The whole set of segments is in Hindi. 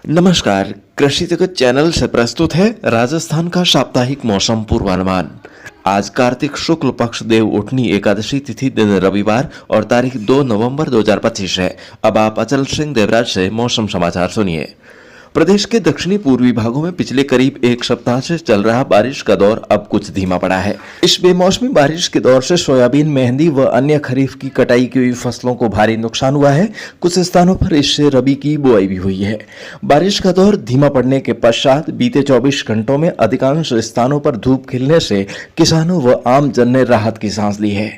नमस्कार, कृषि जगत चैनल से प्रस्तुत है राजस्थान का साप्ताहिक मौसम पूर्वानुमान। आज कार्तिक शुक्ल पक्ष देव उठनी एकादशी तिथि दिन रविवार और तारीख 2 नवंबर 2025 है। अब आप अचल सिंह देवराज से मौसम समाचार सुनिए। प्रदेश के दक्षिणी पूर्वी भागों में पिछले करीब एक सप्ताह से चल रहा बारिश का दौर अब कुछ धीमा पड़ा है। इस बेमौसमी बारिश के दौर से सोयाबीन, मेहंदी व अन्य खरीफ की कटाई की हुई फसलों को भारी नुकसान हुआ है। कुछ स्थानों पर इससे रबी की बुआई भी हुई है। बारिश का दौर धीमा पड़ने के पश्चात बीते 24 घंटों में अधिकांश स्थानों पर धूप खिलने से किसानों व आम जन ने राहत की सांस ली है।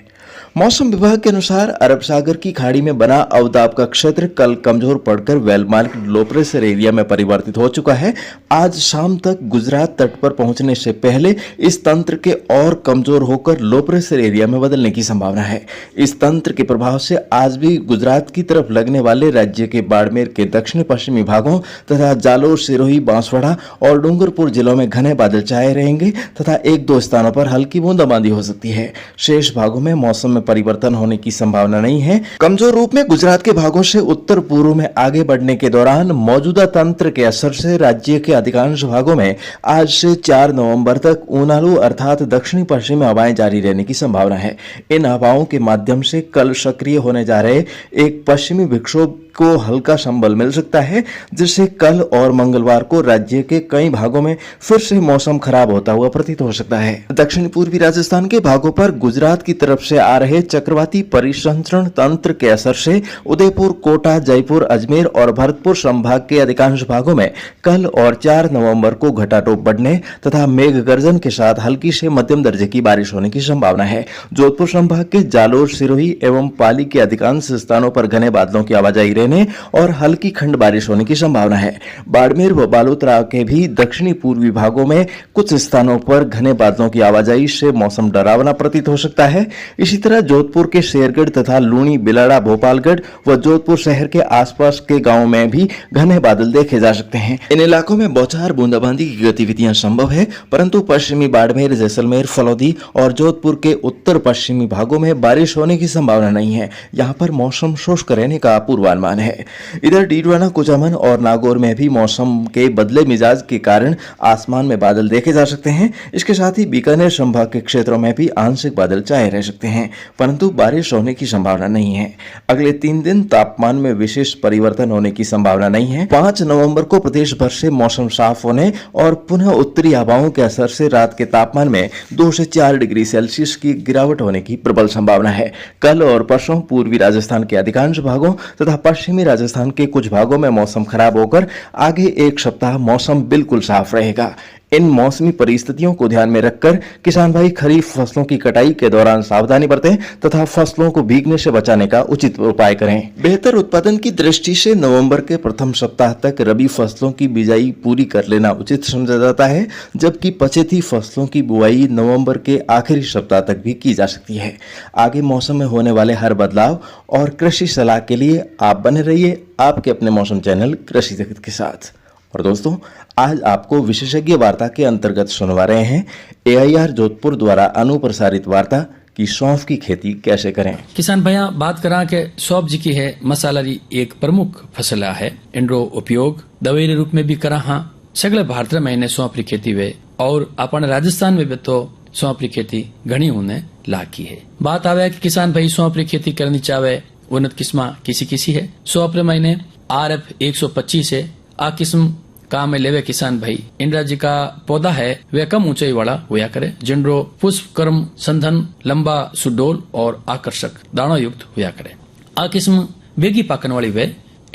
मौसम विभाग के अनुसार अरब सागर की खाड़ी में बना अवदाब का क्षेत्र कल कमजोर पड़कर well mark low pressure area में परिवर्तित हो चुका है। आज शाम तक गुजरात तट पर पहुंचने से पहले इस तंत्र के और कमजोर होकर लो प्रेशर एरिया में बदलने की संभावना है। इस तंत्र के प्रभाव से आज भी गुजरात की तरफ लगने वाले राज्य के बाड़मेर के दक्षिण पश्चिमी भागों तथा जालोर, सिरोही, बांसवाड़ा और डूंगरपुर जिलों में घने बादल छाए रहेंगे तथा एक दो स्थानों पर हल्की बूंदाबांदी हो सकती है। शेष भागों में मौसम में परिवर्तन होने की संभावना नहीं है। कमजोर रूप में गुजरात के भागों से उत्तर पूर्व में आगे बढ़ने के दौरान मौजूदा तंत्र के असर से राज्य के अधिकांश भागों में आज से 4 नवंबर तक ऊनालू अर्थात दक्षिणी पश्चिमी हवाएं जारी रहने की संभावना है। इन हवाओं के माध्यम से कल सक्रिय होने जा रहे एक पश्चिमी विक्षोभ को हल्का संबल मिल सकता है, जिससे कल और मंगलवार को राज्य के कई भागों में फिर से मौसम खराब होता हुआ प्रतीत हो सकता है। दक्षिण पूर्वी राजस्थान के भागों पर गुजरात की तरफ से आ रहे चक्रवाती परिसंचरण तंत्र के असर से उदयपुर, कोटा, जयपुर, अजमेर और भरतपुर संभाग के अधिकांश भागों में कल और 4 नवंबर को घटाटोप बढ़ने तथा मेघ गर्जन के साथ हल्की से मध्यम दर्जे की बारिश होने की संभावना है। जोधपुर संभाग के जालोर, सिरोही एवं पाली के अधिकांश स्थानों पर घने बादलों की आवाजाही रहने और हल्की खंड बारिश होने की संभावना है। बाड़मेर व बालोतरा के भी दक्षिणी पूर्वी भागों में कुछ स्थानों पर घने बादलों की आवाजाही से मौसम डरावना प्रतीत हो सकता है। इसी तरह जोधपुर के शेरगढ़ तथा लूणी, बिलाड़ा, भोपालगढ़ व जोधपुर शहर के आसपास के गांवों में भी घने बादल देखे जा सकते हैं। इन इलाकों में बौछार बूंदाबांदी की गतिविधियां संभव है, परंतु पश्चिमी बाड़मेर, जैसलमेर, फलौदी और जोधपुर के उत्तर पश्चिमी भागों में बारिश होने की संभावना नहीं है। यहाँ पर मौसम शुष्क रहने का पूर्वानुमान है। इधर डीडवाना, कुचामन और नागौर में भी मौसम के बदले मिजाज के कारण आसमान में बादल देखे जा सकते हैं। इसके साथ ही बीकानेर संभाग के क्षेत्रों में भी आंशिक बादल छाए रह सकते हैं, परंतु बारिश होने की संभावना नहीं है। अगले 3 दिन तापमान में विशेष परिवर्तन होने की संभावना नहीं है। 5 नवंबर को प्रदेश भर से मौसम साफ होने और पुनः उत्तरी हवाओं के असर से रात के तापमान में 2 से 4 डिग्री सेल्सियस की गिरावट होने की प्रबल संभावना है। कल और परसों पूर्वी राजस्थान के अधिकांश भागों तथा पश्चिमी राजस्थान के कुछ भागों में मौसम खराब होकर आगे एक सप्ताह मौसम बिल्कुल साफ रहेगा। इन मौसमी परिस्थितियों को ध्यान में रखकर किसान भाई खरीफ फसलों की कटाई के दौरान सावधानी बरतें तथा फसलों को भीगने से बचाने का उचित उपाय करें। बेहतर उत्पादन की दृष्टि से नवंबर के प्रथम सप्ताह तक रबी फसलों की बिजाई पूरी कर लेना उचित समझा जाता है, जबकि पछेती फसलों की बुआई नवंबर के आखिरी सप्ताह तक भी की जा सकती है। आगे मौसम में होने वाले हर बदलाव और कृषि सलाह के लिए आप बने रहिए आपके अपने मौसम चैनल कृषि जगत के साथ। और दोस्तों, आज आपको विशेषज्ञ वार्ता के अंतर्गत सुनवा रहे हैं AIR जोधपुर द्वारा अनुप्रसारित वार्ता कि सौंफ की खेती कैसे करें। किसान भैया बात करा के सौंफ जी की है मसाला री एक प्रमुख फसल है। इनरो उपयोग दवाई के रूप में भी करा। हाँ, सगले भारत में सौंफ की खेती हुए और अपन राजस्थान में भी तो सौंफ की खेती घनी होने लागी है। बात आवे कि किसान भाई सौंफ की खेती करनी चाहे, उन्नत किस्म किसी है। सौंफ महीने RF 125 है। आ किस्म काम में लेवे किसान भाई इंदिरा जी का पौधा है वह कम ऊंचाई वाला हुआ करे, जिनरो पुष्प कर्म संधन लंबा, सुडोल और आकर्षक दाणों युक्त हुआ करे। आ किस्म बेगी पाकन वाली वे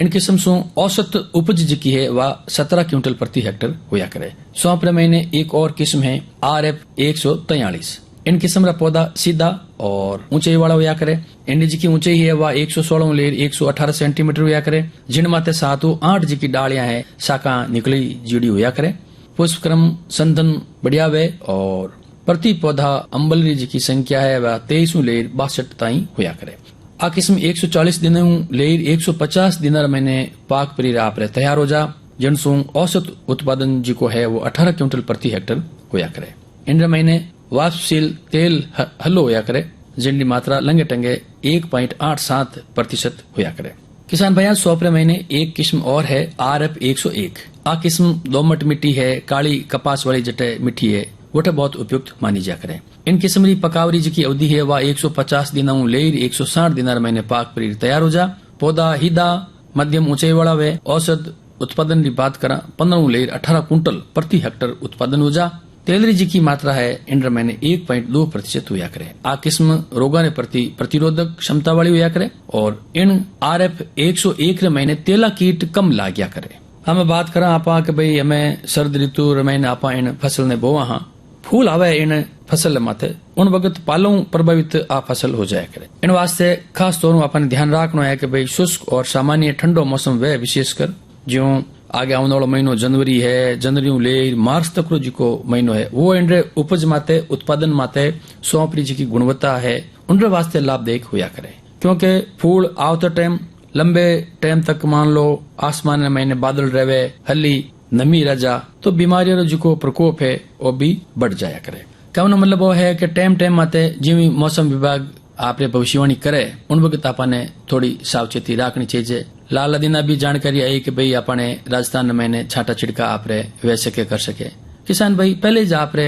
इन किस्म से औसत उपज जी है वह 17 क्विंटल प्रति हेक्टर हुआ करे। सौंफ महीने एक और किस्म है RF 143। इन किस्म का पौधा सीधा और ऊंचाई वाला हुआ करे। इनकी जी की ऊंचाई है वह 116 लेर 118 सेंटीमीटर हुआ करे, जिन माते 7-8 जी की डालियां है शाखा निकली जुड़ी हुआ करे। पुष्प क्रम संधन बढ़िया वे और प्रति पौधा अम्बलरी जी की संख्या है वह 23 लेर 62 ताई हुआ करे। आ किस्म 140 दिन लेर 150 दिन महीने पाक परी आप तैयार हो जा, जिनसू औसत उत्पादन जी को है वो 18 क्विंटल प्रति हेक्टर हुआ करे। इन महीने वाष्पशील तेल हल्लो होया करे, जिनकी मात्रा लंगे टंगे 1.87% हुआ करे। किसान भाइयों, सौंपरे महीने एक किस्म और है RF 101। आ किस्म दोमट मिट्टी है, काली कपास वाली जटे मिट्टी है, वोटे बहुत उपयुक्त मानी जा करे। इन किस्म की पकावरी जी की अवधि है वह 150 दिनों लेर 160 दिनार महीने पाक पर तैयार हो जा। पौधा हिदा मध्यम ऊंचाई वाला वे। औसत उत्पादन की बात करा 15 लेर 18 कुंटल प्रति हेक्टर उत्पादन हो जा। तेलरी जी की मात्रा है इंडर महीने 1.2% हुआ करे। आ किस्म रोगा ने प्रति प्रतिरोधक क्षमता वाली हुआ करे और इन RF 101 रे महीने तेला कीट कम लाग्या करे। हमें बात करा आपा कि भाई हमें सर्द ऋतु रे महीने आपा इन फसल ने बोवा हाँ फूल आवे इन फसल माथे उन वक्त पालों प्रभावित आ फसल हो जाए करे। इन वास्ते खास तौर अपन ध्यान रखना है कि भाई शुष्क और सामान्य ठंडो मौसम वे विशेषकर जो आगे आने वालो महीनो जनवरी है, जनवरी ले मार्च तक रो जिको महीनो है वो इनरे उपज माते उत्पादन माते सौंपरी जी की गुणवत्ता है उनरे वास्ते लाभदायक हुआ करे। क्योंकि फूल आवते टाइम लंबे टाइम तक मान लो आसमान में महीने बादल रहे हली नमी रजा तो बीमारियों जो प्रकोप है वो भी बढ़ जाया करे। कहने मतलब वो है कि टाइम टाइम माते जिमी मौसम विभाग आपने भविष्यवाणी करे उन वक्त आपने थोड़ी सावचेती रखनी चाहिए। लाल दिना भी जानकारी आई कि भाई अपने राजस्थान में छाटा छिड़का आपरे वे सके कर सके। किसान भाई पहले ज आपरे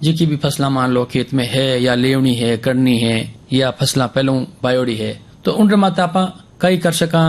जी की भी फसला मान लो खेत में है या लेवनी है करनी है या फसला पहलू बायोड़ी है तो उन माता आपा कई कर सका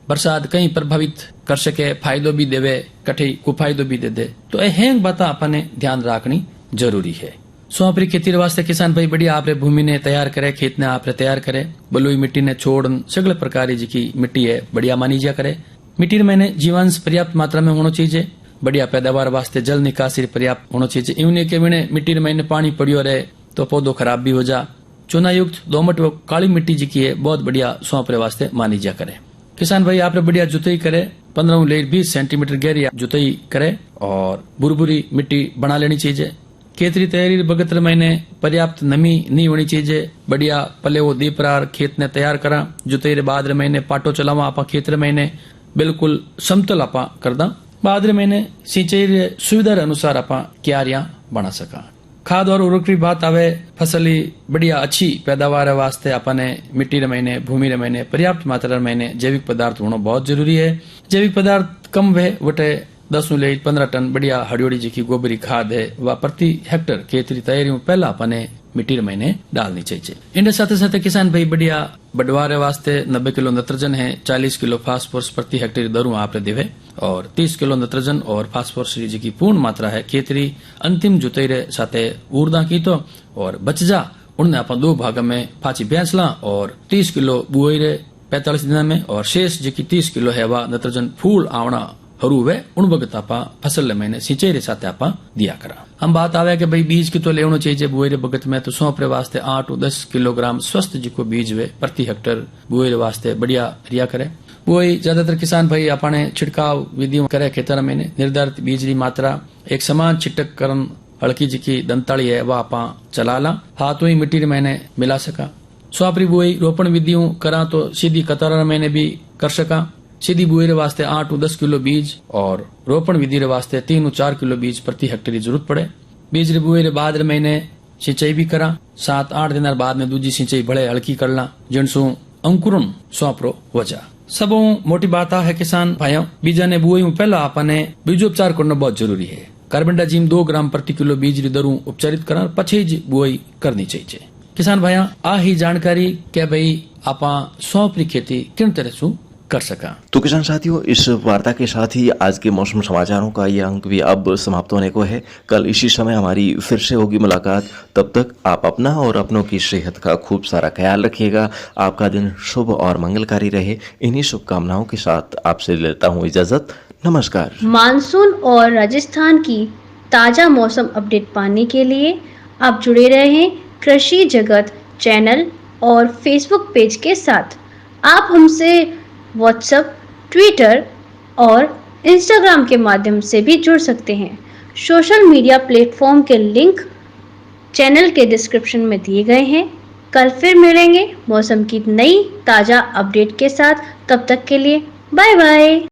बरसात कहीं प्रभावित कर सके फायदो भी देवे कठी कुफायदो भी दे दे तो हेंग बाता अपने ध्यान रखनी जरूरी है। सौंपरी खेती वास्ते किसान भाई बढ़िया आपरे भूमि ने तैयार करे खेत ने आपरे तैयार करे बलुई मिट्टी ने छोड़ सगले प्रकार की मिट्टी है बढ़िया मानी जा करे। मिट्टी में जीवांश पर्याप्त मात्रा में होना चाहिए। बढ़िया पैदावार वास्ते जल निकासी पर्याप्त होना चाहिए। इवने के बिने मिट्टी में पानी पड़ियो रहे तो पौधो खराब भी हो जा। चूना युक्त दोमट व काली मिट्टी जी की है बहुत बढ़िया सौंपरे वास्ते मानी जा करे। किसान भाई आपरे बढ़िया जुताई करे 15 ले 20 सेंटीमीटर गहरी जुताई करे और बुरबुरी मिट्टी बना लेनी चाहिए। खेतरी तैयारी बगत महीने पर्याप्त नमी नहीं होनी चाहिए। बढ़िया पले वो दीपरार खेत ने तैयार करा जुताई बाद महीने पाटो चलावा आपा खेत महीने बिल्कुल समतल आपा करदा बाद महीने सिंचाई सुविधा अनुसार आपा क्यारियां बना सका। खाद और उर्वरक की बात आवे फसली बढ़िया अच्छी पैदावार वास्ते अपने मिट्टी रे महीने भूमि रे महीने पर्याप्त मात्रा महीने जैविक पदार्थ होना बहुत जरूरी है। जैविक पदार्थ कम वे वटे 10 ले 15 टन बढ़िया हड़ियोड़ी जी की गोबरी खाद है वह प्रति हेक्टर खेतरी तैयारी में पहला अपने मिट्टी महीने डालनी चाहिए। इनके साथ साथ किसान भाई बढ़िया बढ़वारे वास्ते 90 किलो नत्रजन है 40 किलो फास्फोरस प्रति हेक्टेयर दरू आप देवे और 30 किलो नत्रजन और फास्फोरस जी की पूर्ण मात्रा है खेतरी अंतिम जुताई रे साथे उर्दा की तो और बच जा उन्हें आप 2 भाग में फाची बेचला और 30 किलो बुआई रे 45 दिन में और शेष जी की 30 किलो है वह नत्रजन फूल आवना हरू वे उन वक्त आपा फसल महीने सिंचाई रे साथ आपा दिया करा। हम बात आवे कि भाई बीज की तो लेवनो चाहिए बुआई रे बगत में तो सौंपरे वास्ते 8 और 10 किलोग्राम स्वस्थ जी को बीज वे प्रति हेक्टर बुआई रे वास्ते बढ़िया रिया करे। बुआई ज्यादातर किसान भाई अपने छिड़काव विधियों करे खेतर में निर्धारित बीज की मात्रा एक समान छिटक करन हल्की जी की दंताली है वह आपा चला ला हाथों ही मिट्टी महीने मिला सका। सौंपरी बुआई रोपण विधियों करा तो सीधी कतार महीने भी कर सका। सीधी बुआई रे वास्ते 8 और 10 किलो बीज और रोपण विधि रे वास्ते 3 और 4 किलो बीज प्रति हेक्टेयर की जरूरत पड़े। बीज रे बुआई रे बाद रे महीने सिंचाई भी करा 7-8 दिन बाद में दूजी सिंचाई बड़े हल्की करना जिनसु अंकुरन सौंपरो वजा। सबों मोटी बात है किसान भाइयों बीजा ने बुआई में पहला अपने बीजोपचार करना बहुत जरूरी है। कार्बेंडाजिम 2 ग्राम प्रति किलो बीज री दरू उपचारित करा पछी जी बुआई करनी चाहिए। किसान भाइयों आ ही जानकारी क्या भाई आपा सौंपरी खेती किन तरह से कर सका। तो किसान साथियों इस वार्ता के साथ ही आज के मौसम समाचारों का ये अंक भी अब समाप्त होने को है। कल इसी समय हमारी फिर से होगी मुलाकात। तब तक आप अपना और अपनों की सेहत का खूब सारा ख्याल रखिएगा। आपका दिन शुभ और मंगलकारी रहे। इन्हीं शुभकामनाओं के साथ आपसे लेता हूँ इजाजत। नमस्कार। मानसून और राजस्थान की ताजा मौसम अपडेट पाने के लिए आप जुड़े रहें कृषि जगत चैनल और फेसबुक पेज के साथ। आप हमसे व्हाट्सएप, ट्विटर और इंस्टाग्राम के माध्यम से भी जुड़ सकते हैं। सोशल मीडिया प्लेटफॉर्म के लिंक चैनल के डिस्क्रिप्शन में दिए गए हैं। कल फिर मिलेंगे मौसम की नई ताज़ा अपडेट के साथ। तब तक के लिए बाय बाय।